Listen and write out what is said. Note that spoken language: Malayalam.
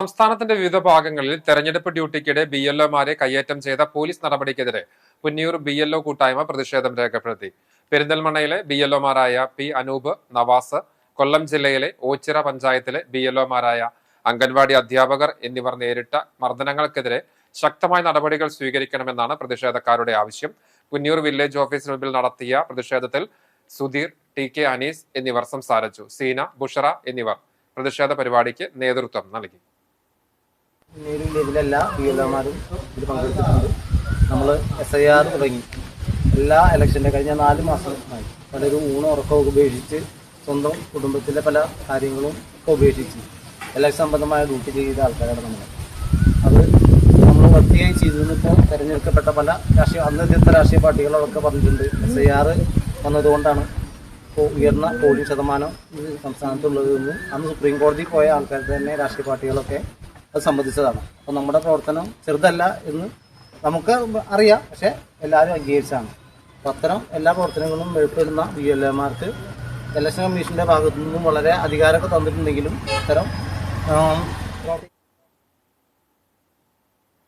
സംസ്ഥാനത്തിന്റെ വിവിധ ഭാഗങ്ങളിൽ തെരഞ്ഞെടുപ്പ് ഡ്യൂട്ടിക്കിടെ BLOമാരെ കയ്യേറ്റം ചെയ്ത പോലീസ് നടപടിക്കെതിരെ പുന്നിയൂർ BLO കൂട്ടായ്മ പ്രതിഷേധം രേഖപ്പെടുത്തി. പെരിന്തൽമണ്ണയിലെ BLOമാരായ P. അനൂപ്, നവാസ്, കൊല്ലം ജില്ലയിലെ ഓച്ചിറ പഞ്ചായത്തിലെ BLOമാരായ അംഗൻവാടി അധ്യാപകർ എന്നിവർ നേരിട്ട മർദ്ദനങ്ങൾക്കെതിരെ ശക്തമായ നടപടികൾ സ്വീകരിക്കണമെന്നാണ് പ്രതിഷേധക്കാരുടെ ആവശ്യം. പുന്നിയൂർ വില്ലേജ് ഓഫീസിന് മുൻപിൽ നടത്തിയ പ്രതിഷേധത്തിൽ സുധീർ, TK അനീസ് എന്നിവർ സംസാരിച്ചു. സീന, ബുഷറ എന്നിവർ പ്രതിഷേധ പരിപാടിക്ക് നേതൃത്വം നൽകി. എല്ലാ BLOമാരും ഇതിൽ പങ്കെടുത്തിട്ടുണ്ട്. നമ്മൾ SIR തുടങ്ങി എല്ലാ ഇലക്ഷൻ്റെ കഴിഞ്ഞ 4 മാസമായി പലരും ഉറക്കമൊക്കെ ഉപേക്ഷിച്ച് സ്വന്തം കുടുംബത്തിലെ പല കാര്യങ്ങളും ഒക്കെ ഉപേക്ഷിച്ച് ഇലക്ഷൻ സംബന്ധമായ ഡ്യൂട്ടി ചെയ്ത ആൾക്കാരാണ് നമ്മൾ. അത് നമ്മൾ വൃത്തിയായി ചെയ്തതിപ്പോൾ തിരഞ്ഞെടുക്കപ്പെട്ട പല അന്നത്തെ രാഷ്ട്രീയ പാർട്ടികളൊക്കെ പറഞ്ഞിട്ടുണ്ട്. SIR വന്നതുകൊണ്ടാണ് ഇപ്പോൾ ഉയർന്ന പോളിംഗ് ശതമാനം സംസ്ഥാനത്തുള്ളതെന്ന് അന്ന് സുപ്രീം കോടതി പോയ ആൾക്കാർ തന്നെ രാഷ്ട്രീയ പാർട്ടികളൊക്കെ അത് സംബന്ധിച്ചതാണ്. അപ്പോൾ നമ്മുടെ പ്രവർത്തനം ചെറുതല്ല എന്ന് നമുക്ക് അറിയാം, പക്ഷേ എല്ലാവരും അംഗീകരിച്ചാണ്. അപ്പോൾ അത്തരം എല്ലാ പ്രവർത്തനങ്ങളും ഏർപ്പെടുന്ന BLOമാർക്ക് ഇലക്ഷൻ കമ്മീഷൻ്റെ ഭാഗത്തു നിന്നും വളരെ അധികാരമൊക്കെ തന്നിട്ടുണ്ടെങ്കിലും ഇത്തരം